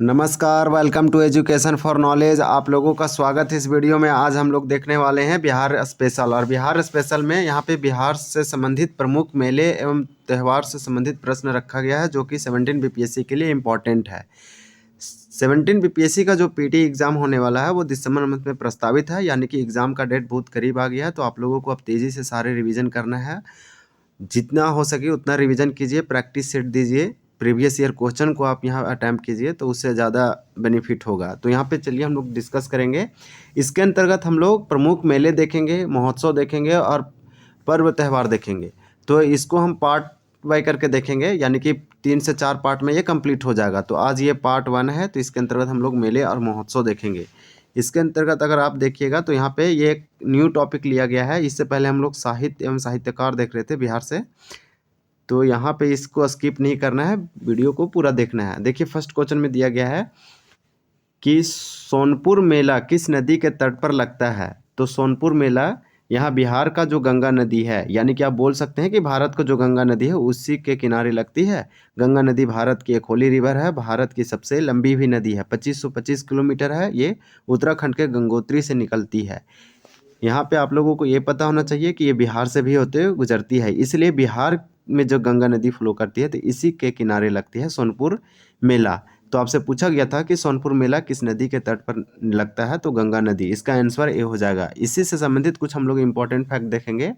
नमस्कार, welcome to education for knowledge. आप लोगों का स्वागत है इस वीडियो में। आज हम लोग देखने वाले हैं बिहार स्पेशल। और बिहार स्पेशल में यहाँ पे बिहार से संबंधित प्रमुख मेले एवं त्यौहार से संबंधित प्रश्न रखा गया है, जो कि 17 बीपीएससी के लिए इम्पॉर्टेंट है। 17 बीपीएससी का जो पीटी एग्ज़ाम होने वाला है वो दिसंबर मंथ में प्रस्तावित है, यानी कि एग्ज़ाम का डेट बहुत करीब आ गया है। तो आप लोगों को अब तेज़ी से सारे रिविज़न करना है, जितना हो सके उतना रिवीजन कीजिए, प्रैक्टिस सेट दीजिए, प्रीवियस ईयर क्वेश्चन को आप यहाँ अटैम्प्ट कीजिए, तो उससे ज़्यादा बेनिफिट होगा। तो यहाँ पे चलिए हम लोग डिस्कस करेंगे। इसके अंतर्गत हम लोग प्रमुख मेले देखेंगे, महोत्सव देखेंगे और पर्व त्यौहार देखेंगे। तो इसको हम पार्ट वाई करके देखेंगे, यानी कि 3 से 4 पार्ट में ये कंप्लीट हो जाएगा। तो आज ये पार्ट 1 है, तो इसके अंतर्गत हम लोग मेले और महोत्सव देखेंगे। इसके अंतर्गत अगर आप देखिएगा तो यहाँ पे ये एक न्यू टॉपिक लिया गया है। इससे पहले हम लोग साहित्य एवं साहित्यकार देख रहे थे बिहार से, तो यहाँ पे इसको स्किप नहीं करना है, वीडियो को पूरा देखना है। देखिए फर्स्ट क्वेश्चन में दिया गया है कि सोनपुर मेला किस नदी के तट पर लगता है। तो सोनपुर मेला यहाँ बिहार का जो गंगा नदी है, यानी कि आप बोल सकते हैं कि भारत का जो गंगा नदी है उसी के किनारे लगती है। गंगा नदी भारत की एक होली रिवर है, भारत की सबसे लंबी भी नदी है, 2525 किलोमीटर है। ये उत्तराखंड के गंगोत्री से निकलती है। यहाँ पे आप लोगों को ये पता होना चाहिए कि ये बिहार से भी होते हुए गुजरती है, इसलिए बिहार में जो गंगा नदी फ्लो करती है तो इसी के किनारे लगती है सोनपुर मेला। तो आपसे पूछा गया था कि सोनपुर मेला किस नदी के तट पर लगता है, तो गंगा नदी। इसका आंसर ए हो जाएगा। इसी से संबंधित कुछ हम लोग इम्पोर्टेंट फैक्ट देखेंगे।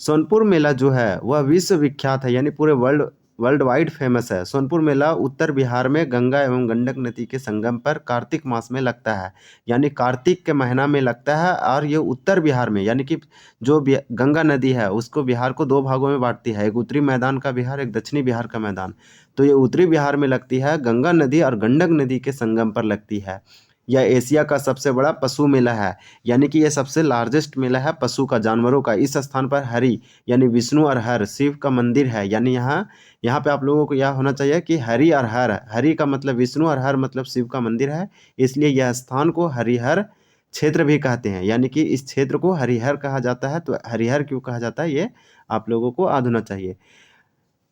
सोनपुर मेला जो है वह विश्व विख्यात है, यानी पूरे वर्ल्ड वाइड फेमस है। सोनपुर मेला उत्तर बिहार में गंगा एवं गंडक नदी के संगम पर कार्तिक मास में लगता है, यानी कार्तिक के महीना में लगता है। और ये उत्तर बिहार में, यानी कि जो गंगा नदी है उसको बिहार को 2 भागों में बांटती है, एक उत्तरी मैदान का बिहार, एक दक्षिणी बिहार का मैदान। तो ये उत्तरी बिहार में लगती है, गंगा नदी और गंडक नदी के संगम पर लगती है। यह एशिया का सबसे बड़ा पशु मेला है, यानी कि यह सबसे लार्जेस्ट मेला है पशु का, जानवरों का। इस स्थान पर हरि यानी विष्णु और हर शिव का मंदिर है, यानी यहाँ पे आप लोगों को यह होना चाहिए कि हरि और हर, हरि का मतलब विष्णु और हर मतलब शिव का मंदिर है, इसलिए यह स्थान को हरिहर क्षेत्र भी कहते हैं, यानी कि इस क्षेत्र को हरिहर कहा जाता है। तो हरिहर क्यों कहा जाता है ये आप लोगों को याद होना चाहिए।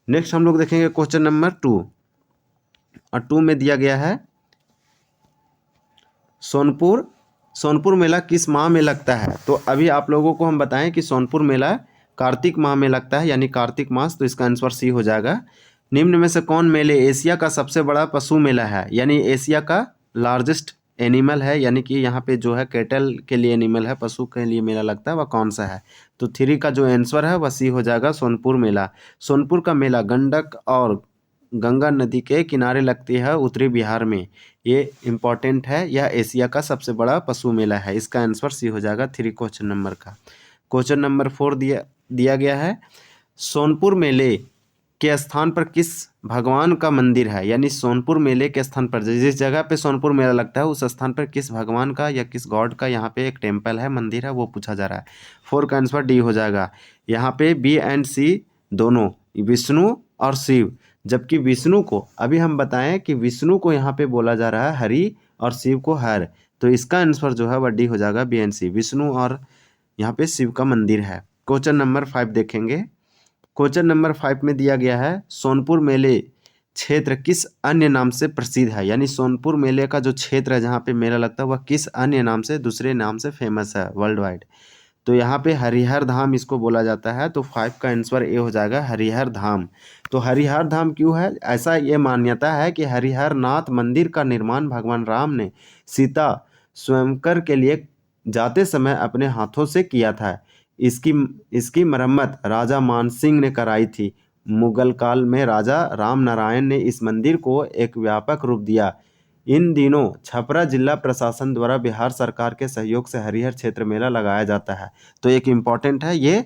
नेक्स्ट हम लोग देखेंगे क्वेश्चन नंबर 2, और 2 में दिया गया है सोनपुर मेला किस माह में लगता है। तो अभी आप लोगों को हम बताएं कि सोनपुर मेला कार्तिक माह में लगता है, यानी कार्तिक मास। तो इसका आंसर सी हो जाएगा। निम्न में से कौन मेले एशिया का सबसे बड़ा पशु मेला है, यानी एशिया का लार्जेस्ट एनिमल है, यानी कि यहाँ पे जो है कैटल के लिए एनिमल है, पशु के लिए मेला लगता है, वह कौन सा है। तो 3 का जो आंसर है वह सी हो जाएगा, सोनपुर मेला। सोनपुर का मेला गंडक और गंगा नदी के किनारे लगती है उत्तरी बिहार में। ये इम्पॉर्टेंट है, यह एशिया का सबसे बड़ा पशु मेला है। इसका आंसर सी हो जाएगा 3 क्वेश्चन नंबर का। क्वेश्चन नंबर 4 दिया गया है सोनपुर मेले के स्थान पर किस भगवान का मंदिर है, यानी सोनपुर मेले के स्थान पर जिस जगह पे सोनपुर मेला लगता है उस स्थान पर किस भगवान का या किस गॉड का यहाँ पे एक टेम्पल है, मंदिर है, वो पूछा जा रहा है। 4 का आंसर डी हो जाएगा। यहाँ पे बी एंड सी दोनों, विष्णु और शिव, जबकि विष्णु को अभी हम बताएं कि विष्णु को यहाँ पे बोला जा रहा है हरि और शिव को हर। तो इसका आंसर जो है वह डी हो जाएगा, बी एंड सी, विष्णु और यहाँ पे शिव का मंदिर है। क्वेश्चन नंबर 5 देखेंगे। क्वेश्चन नंबर 5 में दिया गया है सोनपुर मेले क्षेत्र किस अन्य नाम से प्रसिद्ध है, यानी सोनपुर मेले का जो क्षेत्र है जहाँ पे मेला लगता है वह किस अन्य नाम से, दूसरे नाम से फेमस है वर्ल्ड वाइड। तो यहाँ पे हरिहर धाम इसको बोला जाता है। तो 5 का आंसर ए हो जाएगा, हरिहर धाम। तो हरिहर धाम क्यों है, ऐसा ये मान्यता है कि हरिहर नाथ मंदिर का निर्माण भगवान राम ने सीता स्वयंवर के लिए जाते समय अपने हाथों से किया था। इसकी मरम्मत राजा मानसिंह ने कराई थी। मुगल काल में राजा राम नारायण ने इस मंदिर को एक व्यापक रूप दिया। इन दिनों छपरा जिला प्रशासन द्वारा बिहार सरकार के सहयोग से हरिहर क्षेत्र मेला लगाया जाता है। तो एक इम्पॉर्टेंट है, ये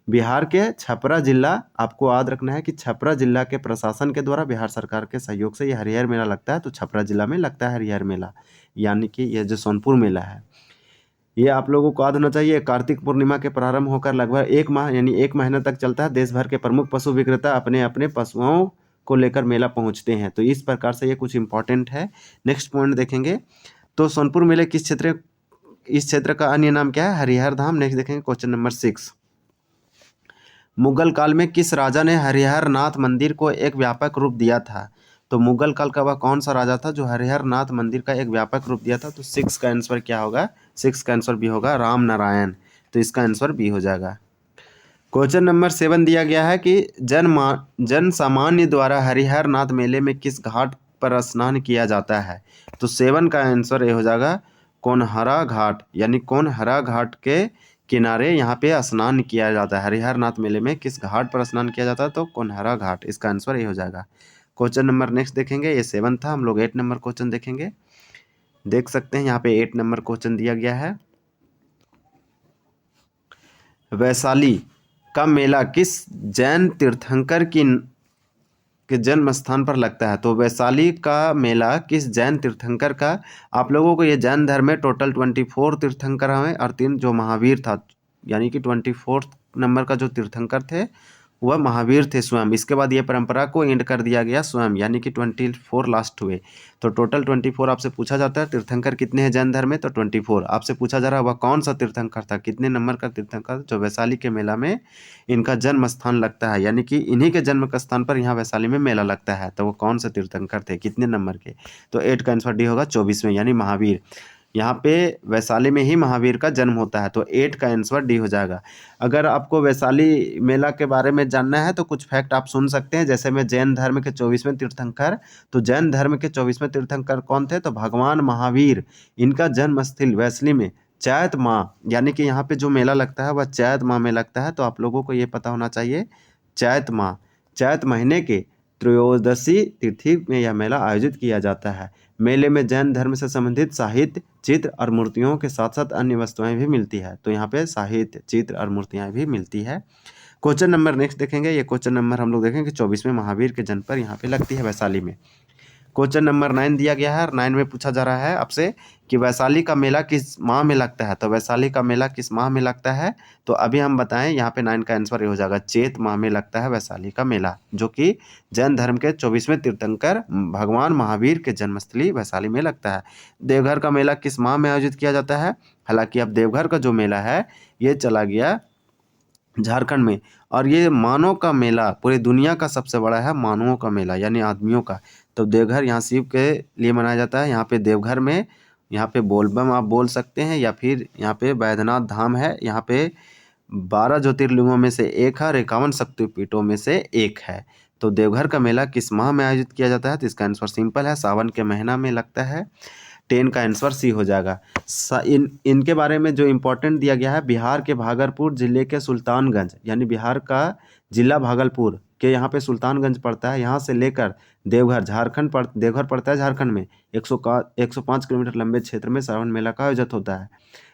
बिहार के छपरा जिला, आपको याद रखना है कि छपरा जिला के प्रशासन के द्वारा बिहार सरकार के सहयोग से ये हरिहर मेला लगता है। तो छपरा जिला में लगता है हरिहर मेला, यानी कि यह जो सोनपुर मेला है ये आप लोगों को याद होना चाहिए। कार्तिक पूर्णिमा के प्रारंभ होकर लगभग 1 माह यानी 1 महीना तक चलता है। देश भर के प्रमुख पशु विक्रेता अपने अपने पशुओं को लेकर मेला पहुंचते हैं। तो इस प्रकार से ये कुछ इंपॉर्टेंट है। नेक्स्ट पॉइंट देखेंगे। तो सोनपुर मेले इस क्षेत्र का अन्य नाम क्या है, हरिहर धाम। नेक्स्ट देखेंगे क्वेश्चन नंबर 6। मुगल काल में किस राजा ने हरिहर नाथ मंदिर को एक व्यापक रूप दिया था। तो मुगल काल का वह कौन सा राजा था जो हरिहर नाथ मंदिर का एक व्यापक रूप दिया था? तो 6 का आंसर क्या होगा? 6 का आंसर बी होगा, राम नारायण। तो इसका आंसर बी हो जाएगा। क्वेश्चन नंबर 7 दिया गया है कि जन सामान्य द्वारा हरिहर नाथ मेले में किस घाट पर स्नान किया जाता है? तो 7 का आंसर ये हो जाएगा, कोनहरा घाट, यानी कोनहरा घाट के किनारे यहाँ पे स्नान किया जाता है। हरिहर नाथ मेले में किस घाट पर स्नान किया जाता है? तो कोनहरा घाट, इसका आंसर ये हो जाएगा। क्वेश्चन नंबर नेक्स्ट देखेंगे, ये 7 था, हम लोग 8 नंबर क्वेश्चन देखेंगे। देख सकते हैं यहाँ पे 8 नंबर क्वेश्चन दिया गया है। वैशाली का मेला किस जैन तीर्थंकर के जन्म स्थान पर लगता है? तो वैशाली का मेला किस जैन तीर्थंकर का, आप लोगों को ये जैन धर्म में टोटल 24 तीर्थंकर हैं और 3 जो महावीर था, यानी कि 24 नंबर का जो तीर्थंकर थे वह महावीर थे स्वयं। इसके बाद ये परंपरा को एंड कर दिया गया स्वयं, यानी कि 24 लास्ट हुए। तो टोटल 24 आपसे पूछा जाता है तीर्थंकर कितने हैं जैन धर्म में? तो 24 आपसे पूछा जा रहा है वह कौन सा तीर्थंकर था, कितने नंबर का तीर्थंकर जो वैशाली के मेला में इनका जन्म स्थान लगता है, यानी कि इन्हीं के जन्म का स्थान पर यहाँ वैशाली में मेला लगता है। तो वो कौन से तीर्थंकर थे, कितने नंबर के? तो 8 का आंसर डी होगा, 24वें, यानी महावीर। यहाँ पे वैशाली में ही महावीर का जन्म होता है, तो 8 का आंसर डी हो जाएगा। अगर आपको वैशाली मेला के बारे में जानना है तो कुछ फैक्ट आप सुन सकते हैं, जैसे में जैन धर्म के 24वें तीर्थंकर, तो जैन धर्म के 24वें तीर्थंकर कौन थे? तो भगवान महावीर। इनका जन्म स्थल वैशाली में चैत माह, यानी कि यहाँ पे जो मेला लगता है वह चैत माह में लगता है। तो आप लोगों को ये पता होना चाहिए, चैत माह, चैत महीने के त्रयोदशी तिथि में यह मेला आयोजित किया जाता है। मेले में जैन धर्म से संबंधित साहित्य, चित्र और मूर्तियों के साथ साथ अन्य वस्तुएं भी मिलती है। तो यहाँ पे साहित्य, चित्र और मूर्तियां भी मिलती है। क्वेश्चन नंबर नेक्स्ट देखेंगे, ये क्वेश्चन नंबर हम लोग देखेंगे 24वें महावीर के जन्म पर यहाँ पे लगती है वैशाली में। क्वेश्चन नंबर 9 दिया गया है और 9 में पूछा जा रहा है आपसे कि वैशाली का मेला किस माह में लगता है? तो वैशाली का मेला किस माह में लगता है? तो अभी हम बताएं, यहाँ पे 9 का आंसर ये हो जाएगा, चैत माह में लगता है वैशाली का मेला, जो कि जैन धर्म के 24वें तीर्थंकर भगवान महावीर के जन्मस्थली वैशाली में लगता है। देवघर का मेला किस माह में आयोजित किया जाता है? हालांकि अब देवघर का जो मेला है ये चला गया झारखंड में, और ये मानव का मेला, पूरी दुनिया का सबसे बड़ा है मानवों का मेला, यानी आदमियों का। तो देवघर यहाँ शिव के लिए मनाया जाता है। यहाँ पे देवघर में, यहाँ पे बोलबम आप बोल सकते हैं, या फिर यहाँ पे बैद्यनाथ धाम है। यहाँ पे 12 ज्योतिर्लिंगों में से एक है और 51 शक्तिपीठों में से एक है। तो देवघर का मेला किस माह में आयोजित किया जाता है? तो इसका आंसर सिंपल है, सावन के महीना में लगता है। 10 का आंसर सी हो जाएगा। इनके बारे में जो इम्पोर्टेंट दिया गया है, बिहार के भागलपुर जिले के सुल्तानगंज, यानी बिहार का जिला भागलपुर के यहाँ पे सुल्तानगंज पड़ता है, यहाँ से लेकर देवघर देवघर पड़ता है झारखंड में। 105 किलोमीटर लंबे क्षेत्र में श्रावण मेला का आयोजित होता है,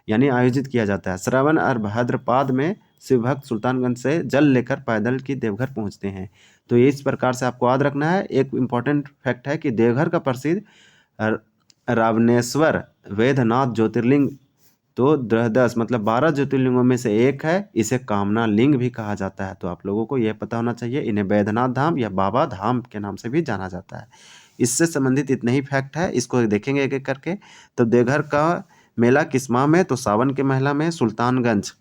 यानी आयोजित किया जाता है। श्रावण और भाद्रपाद में शिव भक्त सुल्तानगंज से जल लेकर पैदल की देवघर पहुँचते हैं। तो इस प्रकार से आपको याद रखना है। एक इम्पॉर्टेंट फैक्ट है कि देवघर का प्रसिद्ध रावणेश्वर वेदनाथ ज्योतिर्लिंग तो 10 मतलब 12 ज्योतिर्लिंगों में से एक है। इसे कामना लिंग भी कहा जाता है। तो आप लोगों को यह पता होना चाहिए, इन्हें वैद्यनाथ धाम या बाबा धाम के नाम से भी जाना जाता है। इससे संबंधित इतने ही फैक्ट है, इसको देखेंगे एक एक करके। तो देवघर का मेला किस माह में? तो सावन के महीना में। सुल्तानगंज,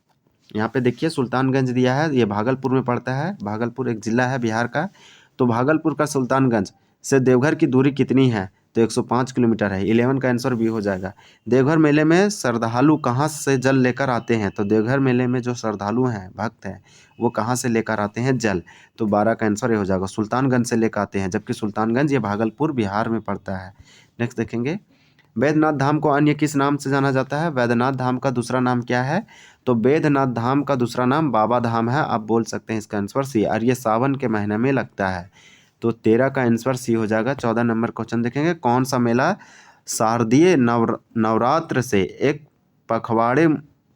यहाँ पे देखिए सुल्तानगंज दिया है, ये भागलपुर में पड़ता है। भागलपुर एक जिला है बिहार का। तो भागलपुर का सुल्तानगंज से देवघर की दूरी कितनी है? तो 105 किलोमीटर है। 11 का आंसर भी हो जाएगा। देवघर मेले में श्रद्धालु कहाँ से जल लेकर आते हैं? तो देवघर मेले में जो श्रद्धालु हैं, भक्त हैं, वो कहाँ से लेकर आते हैं जल? तो 12 का आंसर ये हो जाएगा, सुल्तानगंज से लेकर आते हैं, जबकि सुल्तानगंज ये भागलपुर बिहार में पड़ता है। नेक्स्ट देखेंगे, बैद्यनाथ धाम को अन्य किस नाम से जाना जाता है? बैद्यनाथ धाम का दूसरा नाम क्या है? तो बैद्यनाथ धाम का दूसरा नाम बाबा धाम है। आप बोल सकते हैं इसका आंसर सी, और ये सावन के महीने में लगता है। तो 13 का आंसर सी हो जाएगा। 14 नंबर क्वेश्चन देखेंगे, कौन सा मेला शारदीय नवरात्र से एक पखवाड़े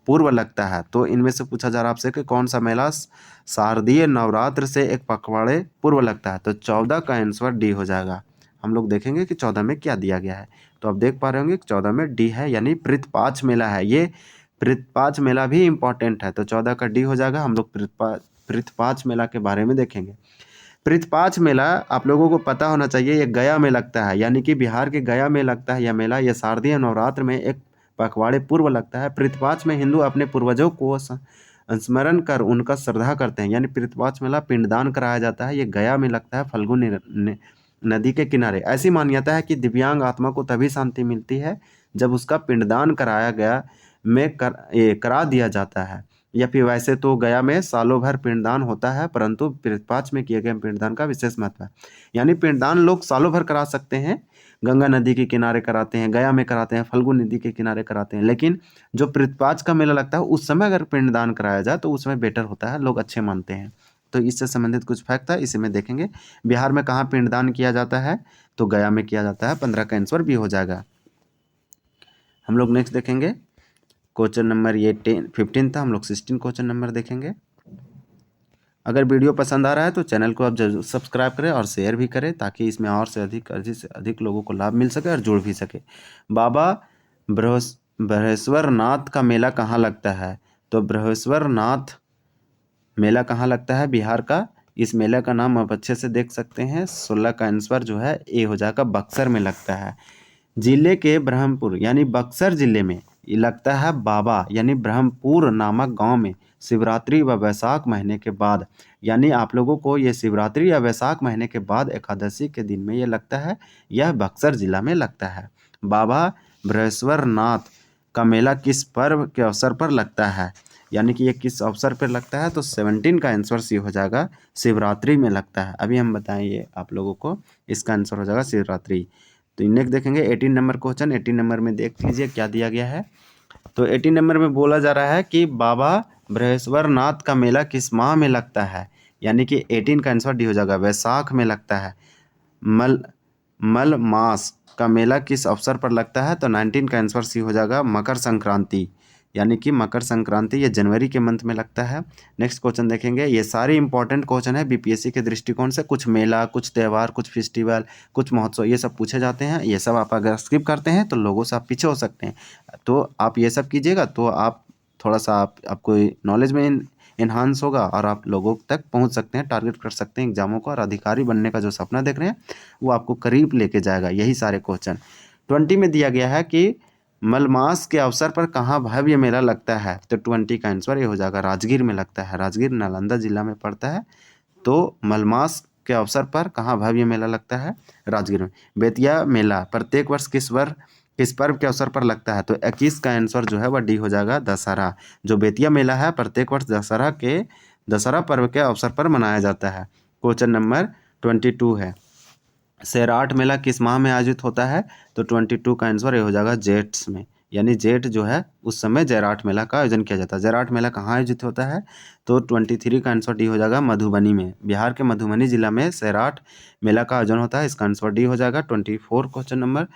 पूर्व लगता है? तो इनमें से पूछा जा रहा है आपसे कि कौन सा मेला शारदीय नवरात्र से एक पखवाड़े पूर्व लगता है? तो 14 का आंसर डी हो जाएगा। हम लोग देखेंगे कि 14 में क्या दिया गया है। तो आप देख पा रहे होंगे कि 14 में डी है, यानी पृथपाच मेला है। ये पृथपाच मेला भी इम्पॉर्टेंट है, तो 14 का डी हो जाएगा। हम लोग पृथपाच मेला के बारे में देखेंगे। पृथपाच मेला आप लोगों को पता होना चाहिए, ये गया में लगता है, यानी कि बिहार के गया में लगता है यह मेला। यह शारदीय नवरात्र में एक पखवाड़े पूर्व लगता है। पृथपाच में हिंदू अपने पूर्वजों को स्मरण कर उनका श्रद्धा करते हैं, यानी पृथपाच मेला पिंडदान कराया जाता है। ये गया में लगता है, नदी के किनारे। ऐसी मान्यता है कि दिव्यांग आत्मा को तभी शांति मिलती है जब उसका पिंडदान करा दिया जाता है। या फिर वैसे तो गया में सालों भर पिंडदान होता है, परंतु पितृपक्ष में किए गए पिंडदान का विशेष महत्व है। यानी पिंडदान लोग सालों भर करा सकते हैं, गंगा नदी के किनारे कराते हैं, गया में कराते हैं, फल्गु नदी के किनारे कराते हैं, लेकिन जो पितृपक्ष का मेला लगता है उस समय अगर पिंडदान कराया जाए तो उस समय बेटर होता है, लोग अच्छे मानते हैं। तो इससे संबंधित कुछ फैक्ट था, इसी में देखेंगे। बिहार में कहाँ पिंडदान किया जाता है, तो गया में किया जाता है। 15 का आंसर भी हो जाएगा। हम लोग नेक्स्ट देखेंगे क्वेश्चन नंबर, ये 15 था, हम लोग 16 क्वेश्चन नंबर देखेंगे। अगर वीडियो पसंद आ रहा है तो चैनल को आप जरूर सब्सक्राइब करें और शेयर भी करें, ताकि इसमें और से अधिक लोगों को लाभ मिल सके और जुड़ भी सके। बाबा बृहस्पति नाथ का मेला कहाँ लगता है, तो बृहस्पति नाथ मेला कहाँ लगता है, बिहार का। इस मेला का नाम आप अच्छे से देख सकते हैं। 16 का आंसर जो है ए हो जाएगा, बक्सर में लगता है। जिले के ब्रह्मपुर यानी बक्सर जिले में ये लगता है बाबा यानी ब्रह्मपुर नामक गांव में शिवरात्रि व वैशाख महीने के बाद, यानी आप लोगों को ये शिवरात्रि या वैशाख महीने के बाद एकादशी के दिन में ये लगता है, यह बक्सर जिला में लगता है। बाबा बृहस्पति नाथ का मेला किस पर्व के अवसर पर लगता है, यानी कि ये किस अवसर पर लगता है, तो 17 का आंसर सी हो जाएगा, शिवरात्रि में लगता है। अभी हम बताएंगे आप लोगों को, इसका आंसर हो जाएगा शिवरात्रि। तो नेक्स्ट देखेंगे 18 नंबर क्वेश्चन। 18 नंबर में देख लीजिए क्या दिया गया है। तो 18 नंबर में बोला जा रहा है कि बाबा बृहस्पति नाथ का मेला किस माह में लगता है, यानी कि 18 का आंसर डी हो जाएगा, वैशाख में लगता है। मल मास का मेला किस अवसर पर लगता है, तो 19 का आंसर सी हो जाएगा, मकर संक्रांति, यानी कि मकर संक्रांति ये जनवरी के मंथ में लगता है। नेक्स्ट क्वेश्चन देखेंगे। ये सारे इंपॉर्टेंट क्वेश्चन है बीपीएससी के दृष्टिकोण से। कुछ मेला, कुछ त्यौहार, कुछ फेस्टिवल, कुछ महोत्सव, ये सब पूछे जाते हैं। ये सब आप अगर स्किप करते हैं तो लोगों से आप पीछे हो सकते हैं। तो आप ये सब कीजिएगा तो आप थोड़ा सा आपको नॉलेज में इन्हांस होगा और आप लोगों तक पहुँच सकते हैं, टारगेट कर सकते हैं एग्जामों का, और अधिकारी बनने का जो सपना देख रहे हैं वो आपको करीब लेके जाएगा यही सारे क्वेश्चन। 20 में दिया गया है कि मलमास के अवसर पर कहाँ भव्य मेला लगता है, तो 20 का आंसर ये हो जाएगा, राजगीर में लगता है। राजगीर नालंदा जिला में पड़ता है। तो मलमास के अवसर पर कहाँ भव्य मेला लगता है, राजगीर में। बेतिया मेला प्रत्येक वर्ष किस पर्व के अवसर पर लगता है, तो 21 का आंसर जो है वह डी हो जाएगा, दशहरा। जो बेतिया मेला है प्रत्येक वर्ष दशहरा पर्व के अवसर पर मनाया जाता है। क्वेश्चन नंबर 22 है, सैराट मेला किस माह में आयोजित होता है, तो 22 का आंसर ये हो जाएगा, जेठ में, यानी जेठ जो है उस समय जयराट मेला का आयोजन किया जाता है। जयराट मेला कहाँ आयोजित होता है, तो 23 का आंसर डी हो जाएगा, मधुबनी में। बिहार के मधुबनी जिला में सैराट मेला का आयोजन होता है, इसका आंसर डी हो जाएगा। 24 क्वेश्चन नंबर,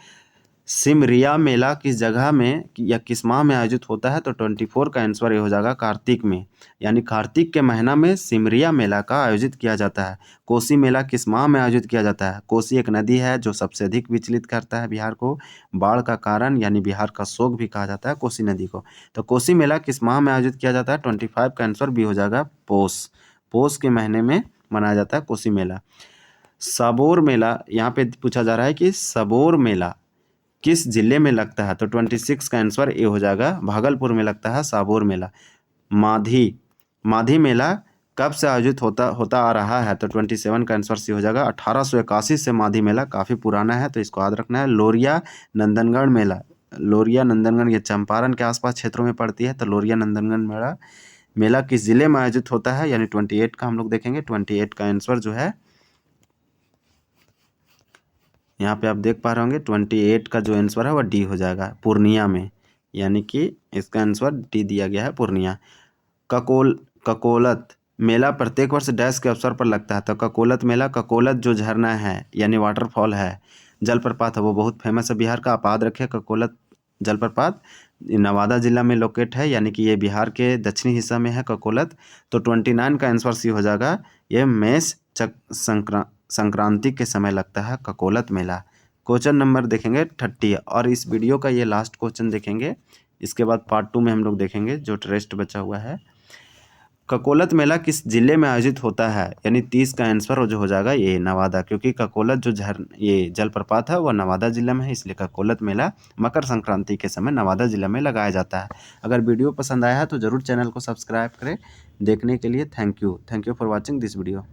सिमरिया मेला किस जगह में या किस माह में आयोजित होता है, तो 24 का आंसर ये हो जाएगा, कार्तिक में, यानी कार्तिक के महीना में सिमरिया मेला का आयोजित किया जाता है। कोसी मेला किस माह में आयोजित किया जाता है, कोसी एक नदी है जो सबसे अधिक विचलित करता है बिहार को, बाढ़ का कारण, यानी बिहार का शोक भी कहा जाता है कोसी नदी को। तो कोसी मेला किस माह में आयोजित किया जाता है, 25 का आंसर भी हो जाएगा, पोष के महीने में मनाया जाता है कोसी मेला। सबोर मेला यहाँ पे पूछा जा रहा है कि सबोर मेला किस जिले में लगता है, तो 26 का आंसर ये हो जाएगा, भागलपुर में लगता है साबोर मेला। माधी मेला कब से आयोजित होता आ रहा है, तो 27 का आंसर सी हो जाएगा, 1881 से माधी मेला काफ़ी पुराना है, तो इसको याद रखना है। लोरिया नंदनगढ़ ये चंपारण के आसपास क्षेत्रों में पड़ती है, तो लोरिया नंदनगढ़ मेला किस जिले में आयोजित होता है, यानी 28 का हम लोग देखेंगे। 28 का आंसर जो है यहाँ पे आप देख पा रहे होंगे, 28 का जो आंसर है वह डी हो जाएगा, पूर्णिया में, यानी कि इसका आंसर डी दिया गया है, पूर्णिया। ककोलत मेला प्रत्येक वर्ष डैश के अवसर पर लगता है, तो ककोलत मेला, ककोलत जो झरना है यानी वाटरफॉल है, जलप्रपात है, वो बहुत फेमस है बिहार का, आप याद रखें। ककोलत जलप्रपात नवादा जिला में लोकेट है, यानी कि ये बिहार के दक्षिणी हिस्सा में है ककोलत। तो 29 का आंसर सी हो जाएगा, ये मेष संक्रांति के समय लगता है ककोलत मेला। क्वेश्चन नंबर देखेंगे 30, और इस वीडियो का ये लास्ट क्वेश्चन देखेंगे, इसके बाद पार्ट 2 में हम लोग देखेंगे जो रेस्ट बचा हुआ है। ककोलत मेला किस जिले में आयोजित होता है, यानी 30 का आंसर जो हो जाएगा ये नवादा, क्योंकि ककोलत जो ये जलप्रपात है वह नवादा जिला में है, इसलिए ककोलत मेला मकर संक्रांति के समय नवादा जिला में लगाया जाता है। अगर वीडियो पसंद आया है तो ज़रूर चैनल को सब्सक्राइब करें। देखने के लिए thank you for watching this video.